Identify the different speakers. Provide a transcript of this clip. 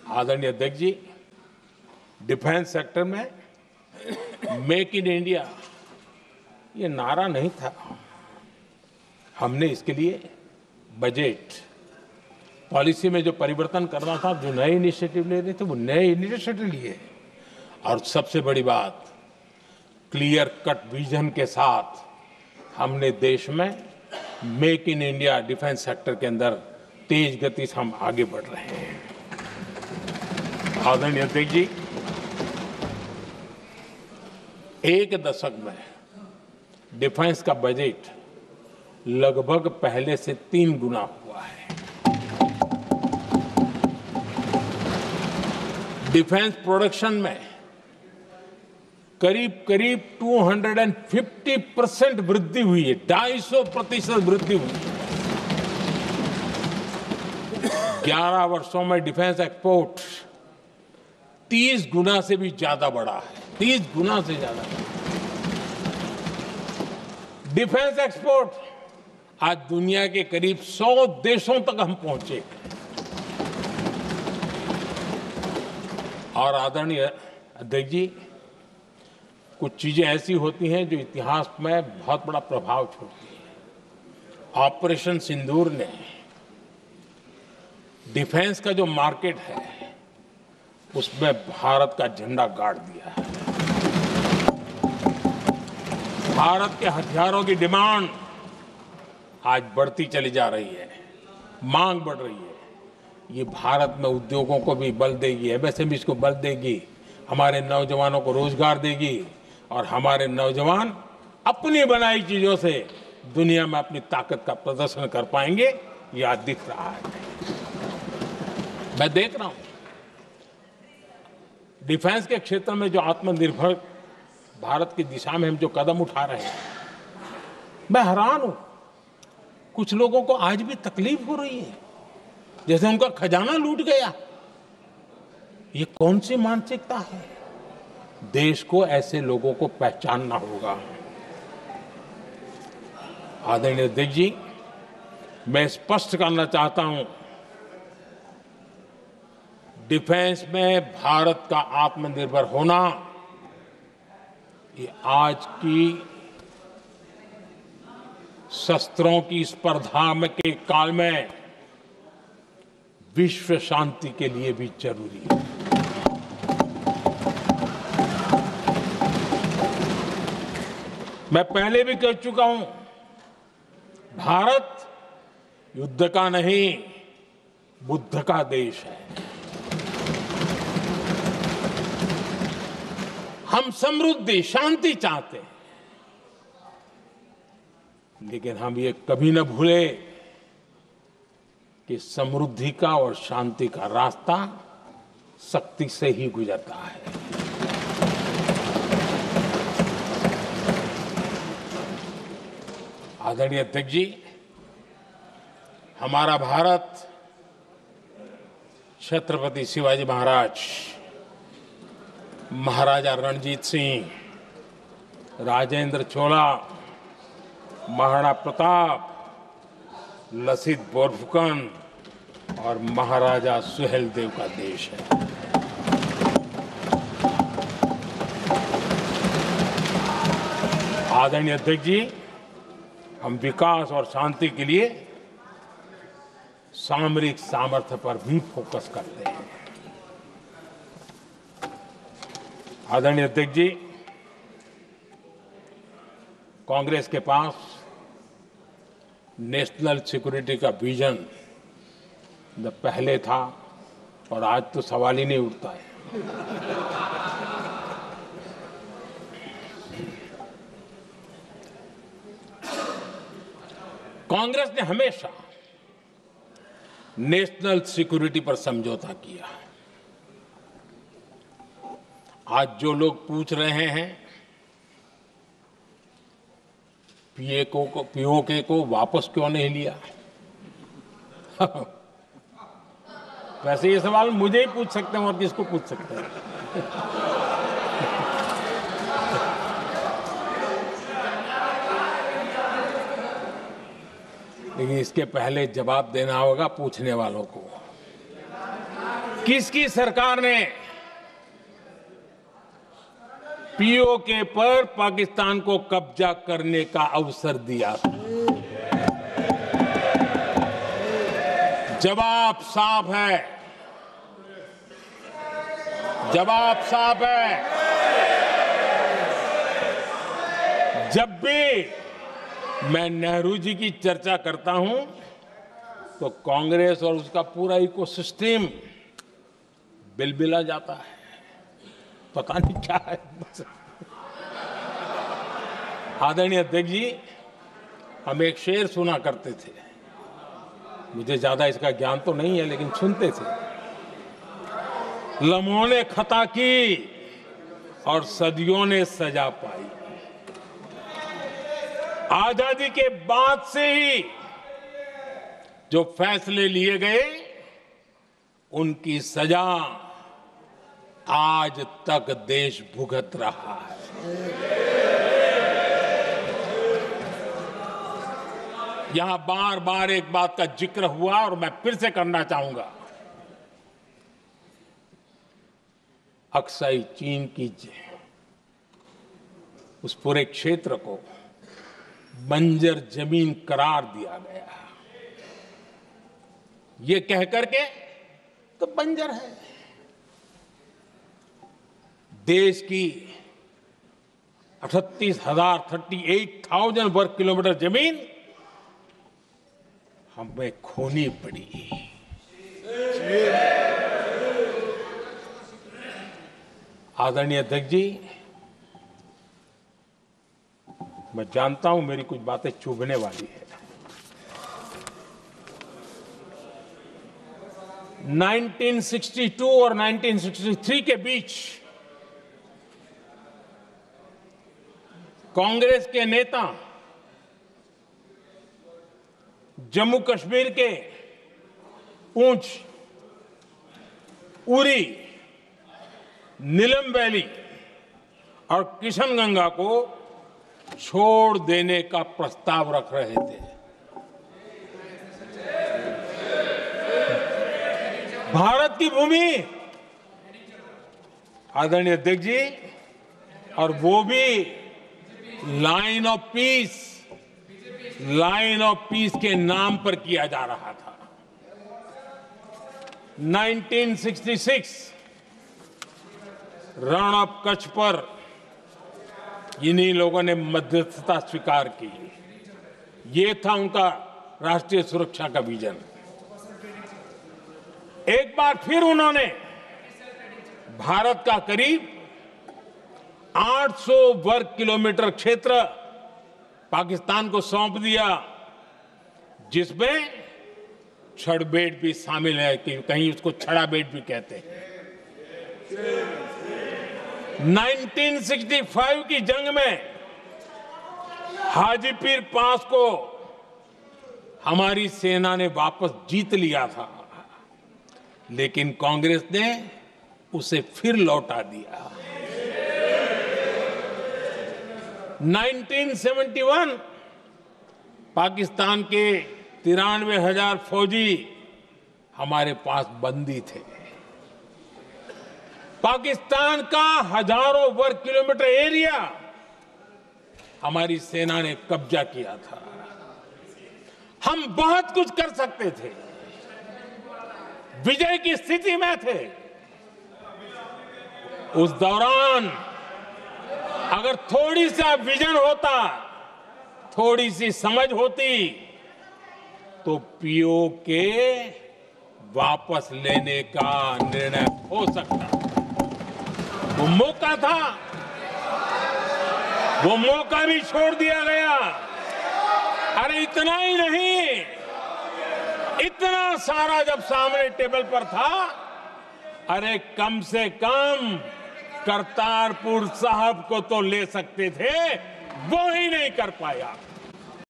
Speaker 1: आदरणीय अध्यक्ष जी, defence sector में मेक इन इंडिया ये नारा नहीं था। हमने इसके लिए बजट पॉलिसी में जो परिवर्तन करना था, जो नए इनिशिएटिव ले रहे थे, वो नए इनिशिएटिव लिए। और सबसे बड़ी बात, क्लियर कट विजन के साथ हमने देश में make in India defence sector के अंदर तेज गति से हम आगे बढ़ रहे हैं। आदरणीय अध्यक्ष जी, एक दशक में डिफेंस का बजट लगभग पहले से 3 गुना हुआ है। डिफेंस प्रोडक्शन में करीब करीब 250% वृद्धि हुई है, 250% वृद्धि हुई है। 11 वर्षों में डिफेंस एक्सपोर्ट 30 गुना से भी ज्यादा बढ़ा है, 30 गुना से ज्यादा। डिफेंस एक्सपोर्ट आज दुनिया के करीब 100 देशों तक हम पहुंचे। और आदरणीय अध्यक्ष जी, कुछ चीजें ऐसी होती हैं जो इतिहास में बहुत बड़ा प्रभाव छोड़ती हैं। ऑपरेशन सिंदूर ने डिफेंस का जो मार्केट है उसमें भारत का झंडा गाड़ दिया है। भारत के हथियारों की डिमांड आज बढ़ती चली जा रही है, मांग बढ़ रही है। ये भारत में उद्योगों को भी बल देगी, एमएसएमई को बल देगी, हमारे नौजवानों को रोजगार देगी और हमारे नौजवान अपनी बनाई चीजों से दुनिया में अपनी ताकत का प्रदर्शन कर पाएंगे। ये आज दिख रहा है, मैं देख रहा हूं। डिफेंस के क्षेत्र में जो आत्मनिर्भर भारत की दिशा में हम जो कदम उठा रहे हैं, मैं हैरान हूं। कुछ लोगों को आज भी तकलीफ हो रही है, जैसे उनका खजाना लूट गया। ये कौन सी मानसिकता है? देश को ऐसे लोगों को पहचानना होगा। आदरणीय अध्यक्ष जी, मैं स्पष्ट करना चाहता हूं, डिफेंस में भारत का आत्मनिर्भर होना ये आज की शस्त्रों की स्पर्धा में के काल में विश्व शांति के लिए भी जरूरी है। मैं पहले भी कह चुका हूं, भारत युद्ध का नहीं, बुद्ध का देश है। हम समृद्धि, शांति चाहते हैं, लेकिन हम ये कभी न भूले कि समृद्धि का और शांति का रास्ता शक्ति से ही गुजरता है। आदरणीय अध्यक्ष जी, हमारा भारत छत्रपति शिवाजी महाराज, महाराजा रणजीत सिंह, राजेंद्र चोला, महाराणा प्रताप, लसित बोरफुकन और महाराजा सुहेलदेव का देश है। आदरणीय अध्यक्ष जी, हम विकास और शांति के लिए सामरिक सामर्थ्य पर भी फोकस करते हैं। आदरणीय अध्यक्ष जी, कांग्रेस के पास नेशनल सिक्योरिटी का विजन न पहले था और आज तो सवाल ही नहीं उठता है। कांग्रेस ने हमेशा नेशनल सिक्योरिटी पर समझौता किया। आज जो लोग पूछ रहे हैं पीओके को वापस क्यों नहीं लिया, वैसे ये सवाल मुझे ही पूछ सकते हैं और किसको पूछ सकते हैं। लेकिन इसके पहले जवाब देना होगा पूछने वालों को किसकी सरकार ने पीओके पर पाकिस्तान को कब्जा करने का अवसर दिया था? जवाब साफ है, जवाब साफ है। जब भी मैं नेहरू जी की चर्चा करता हूं तो कांग्रेस और उसका पूरा इकोसिस्टम बिलबिला जाता है, पता नहीं क्या है। आदरणीय अध्यक्ष जी, हम एक शेर सुना करते थे, मुझे ज्यादा इसका ज्ञान तो नहीं है लेकिन सुनते थे। लम्हों ने खता की और सदियों ने सजा पाई। आजादी के बाद से ही जो फैसले लिए गए उनकी सजा आज तक देश भुगत रहा है। यहां बार बार एक बात का जिक्र हुआ और मैं फिर से करना चाहूंगा। अक्साई चीन की उस पूरे क्षेत्र को बंजर जमीन करार दिया गया, ये कह करके तो बंजर है। देश की 38,000 वर्ग किलोमीटर जमीन हमें खोनी पड़ी। आदरणीय अध्यक्ष जी, मैं जानता हूं मेरी कुछ बातें चुभने वाली है। 1962 और 1963 के बीच कांग्रेस के नेता जम्मू कश्मीर के पूंछ, उरी, नीलम वैली और किशनगंगा को छोड़ देने का प्रस्ताव रख रहे थे। भारत की भूमि, आदरणीय अध्यक्ष जी, और वो भी लाइन ऑफ पीस के नाम पर किया जा रहा था। 1966 रण ऑफ कच्छ पर इन्हीं लोगों ने मध्यस्थता स्वीकार की। ये था उनका राष्ट्रीय सुरक्षा का विजन। एक बार फिर उन्होंने भारत का करीब 800 वर्ग किलोमीटर क्षेत्र पाकिस्तान को सौंप दिया, जिसमें छड़बेट भी शामिल है, कि कहीं उसको छड़ाबेट भी कहते हैं। 1965 की जंग में हाजीपीर पास को हमारी सेना ने वापस जीत लिया था, लेकिन कांग्रेस ने उसे फिर लौटा दिया। 1971 पाकिस्तान के 93,000 फौजी हमारे पास बंदी थे। पाकिस्तान का हजारों वर्ग किलोमीटर एरिया हमारी सेना ने कब्जा किया था। हम बहुत कुछ कर सकते थे, विजय की स्थिति में थे। उस दौरान अगर थोड़ी सा विजन होता, थोड़ी सी समझ होती, तो पीओके वापस लेने का निर्णय हो सकता। वो मौका था, वो मौका भी छोड़ दिया गया। अरे इतना ही नहीं, इतना सारा जब सामने टेबल पर था, अरे कम से कम करतारपुर साहब को तो ले सकते थे, वो ही नहीं कर पाया।